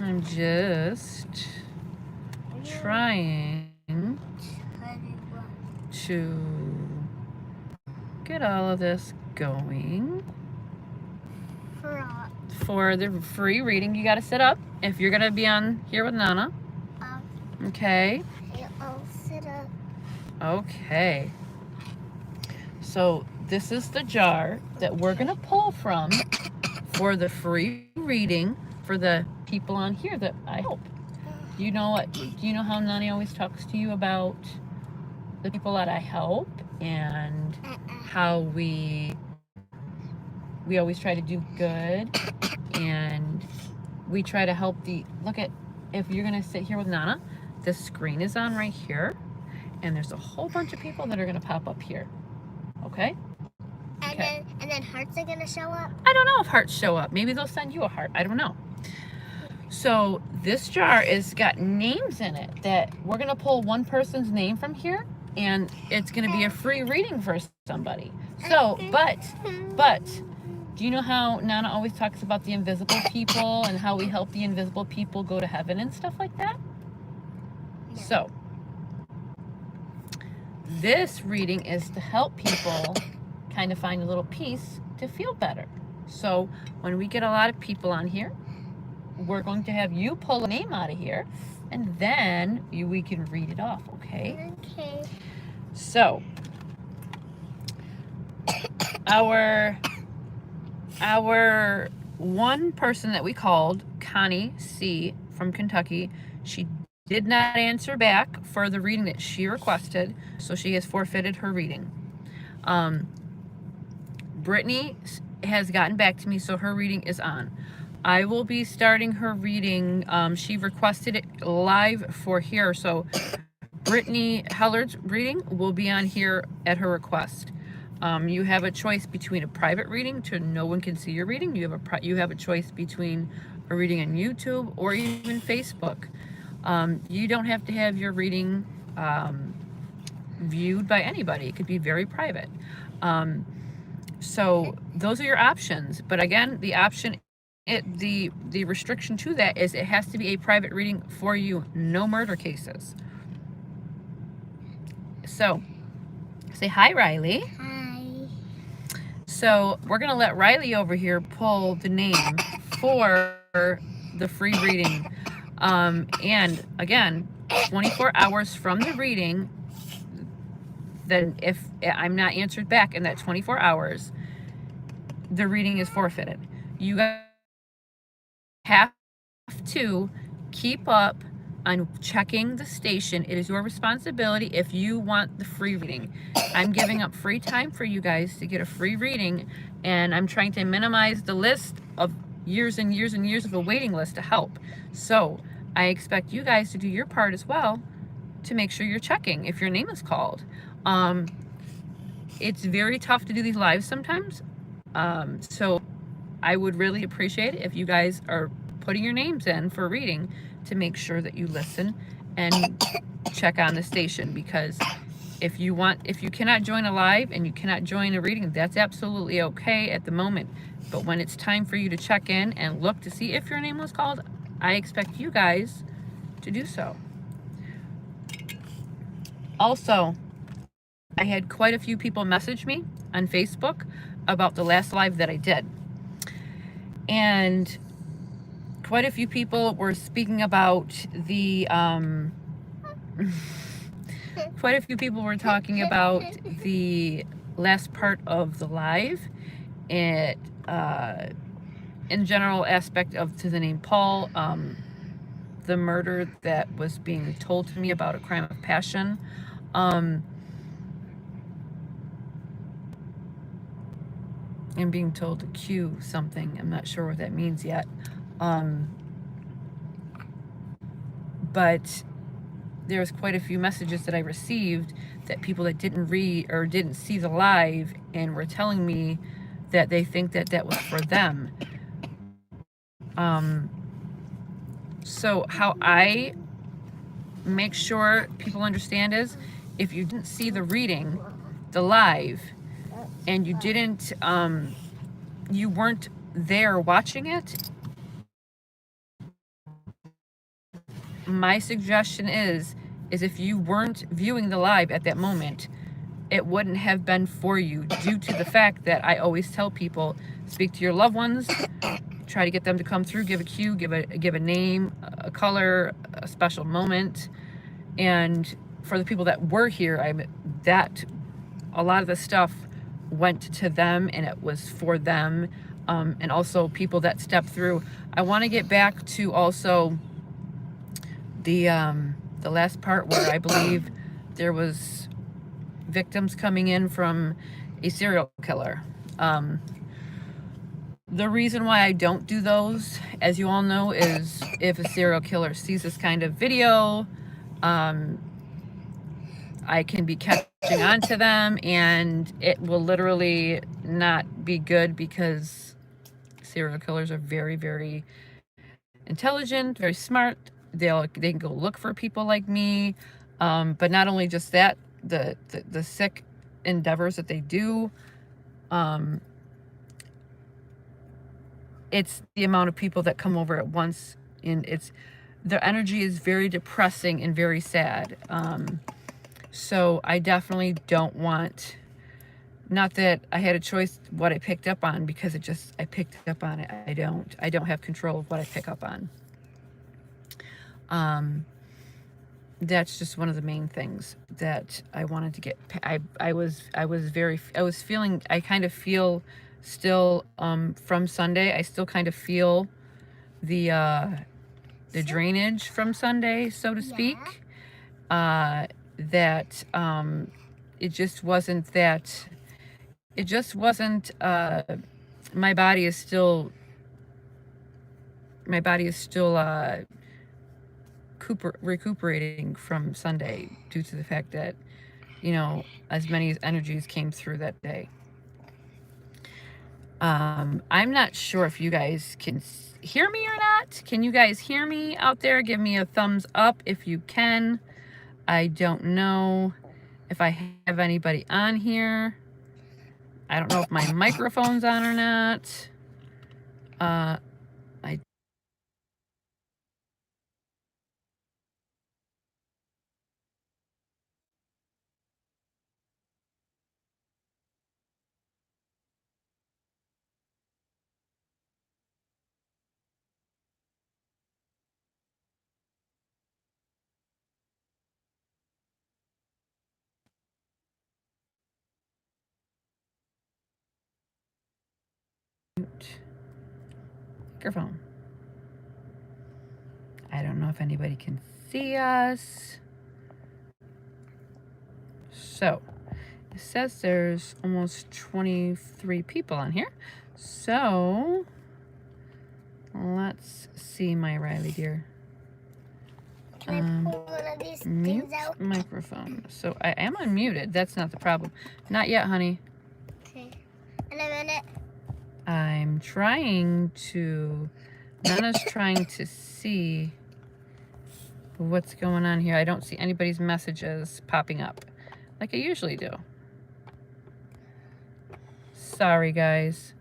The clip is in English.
I'm just trying to get all of this going. For the free reading, you got to sit up if you're going to be on here with Nana. Okay. I'll sit up. Okay. So this is the jar that we're going to pull from for the free reading for the people on here that I help. You know what? Do you know how Nani always talks to you about the people that I help and how we always try to do good and we try to help the look at if you're gonna sit here with Nana, the screen is on right here, and there's a whole bunch of people that are gonna pop up here. Okay? And then hearts are gonna show up? I don't know if hearts show up. Maybe they'll send you a heart. I don't know. So this jar is got names in it that we're gonna pull one person's name from here, and it's gonna be a free reading for somebody. So, but, do you know how Nana always talks about the invisible people and how we help the invisible people go to heaven and stuff like that? Yeah. So, this reading is to help people kind of find a little peace to feel better. So, when we get a lot of people on here, we're going to have you pull a name out of here, and then we can read it off, okay? Okay. So, our one person that we called, Connie C. from Kentucky, she did not answer back for the reading that she requested, so she has forfeited her reading. Brittany has gotten back to me, so her reading is on. I will be starting her reading. She requested it live for here, so Brittany Hellard's reading will be on here at her request. You have a choice between a private reading to no one can see your reading. You have a choice between a reading on YouTube or even Facebook. You don't have to have your reading viewed by anybody. It could be very private. So those are your options. But again, the restriction to that is it has to be a private reading for you, no murder cases. So, say hi, Riley. Hi. So we're gonna let Riley over here pull the name for the free reading. And again, 24 hours from the reading, then if I'm not answered back in that 24 hours, the reading is forfeited. You guys have to keep up on checking the station. It is your responsibility if you want the free reading. I'm giving up free time for you guys to get a free reading, and I'm trying to minimize the list of years and years and years of a waiting list to help. So I expect you guys to do your part as well to make sure you're checking if your name is called. It's very tough to do these lives sometimes. So I would really appreciate it if you guys are putting your names in for reading to make sure that you listen and check on the station, because if you cannot join a live and you cannot join a reading, that's absolutely okay at the moment. But when it's time for you to check in and look to see if your name was called, I expect you guys to do so. Also, I had quite a few people message me on Facebook about the last live that I did. And quite a few people were speaking about the, quite a few people were talking about the last part of the live. It, in general aspect of to the name Paul, the murder that was being told to me about a crime of passion. And being told to cue something. I'm not sure what that means yet. But there's quite a few messages that I received that people that didn't read or didn't see the live and were telling me that they think that that was for them. So how I make sure people understand is if you didn't see the reading, the live, and you didn't, you weren't there watching it, my suggestion is if you weren't viewing the live at that moment, it wouldn't have been for you, due to the fact that I always tell people, speak to your loved ones, try to get them to come through, give a cue, give a name, a color, a special moment. And for the people that were here, a lot of the stuff went to them and it was for them. And also people that stepped through. I want to get back to also the last part where I believe there was victims coming in from a serial killer. The reason why I don't do those, as you all know, is if a serial killer sees this kind of video, I can be catching on to them and it will literally not be good, because serial killers are very, very intelligent, very smart. They can go look for people like me. But not only just that, the sick endeavors that they do, it's the amount of people that come over at once, and their energy is very depressing and very sad. So I definitely don't want, not that I had a choice what I picked up on, because I picked up on it. I don't have control of what I pick up on. That's just one of the main things that I wanted to get. I kind of feel still, from Sunday, I still kind of feel the drainage from Sunday, so to speak. That it just wasn't my body is still recuperating from Sunday, due to the fact that, as many energies came through that day. I'm not sure if you guys can hear me or not. Can you guys hear me out there? Give me a thumbs up if you can. I don't know if I have anybody on here. I don't know if my microphone's on or not. Microphone. I don't know if anybody can see us. So it says there's almost 23 people on here. So let's see, my Riley dear. Can I pull one of these Mute things out? microphone. So I am unmuted. That's not the problem. Not yet, honey. Okay. In a minute. I'm trying to. Nana's trying to see what's going on here. I don't see anybody's messages popping up like I usually do. Sorry, guys.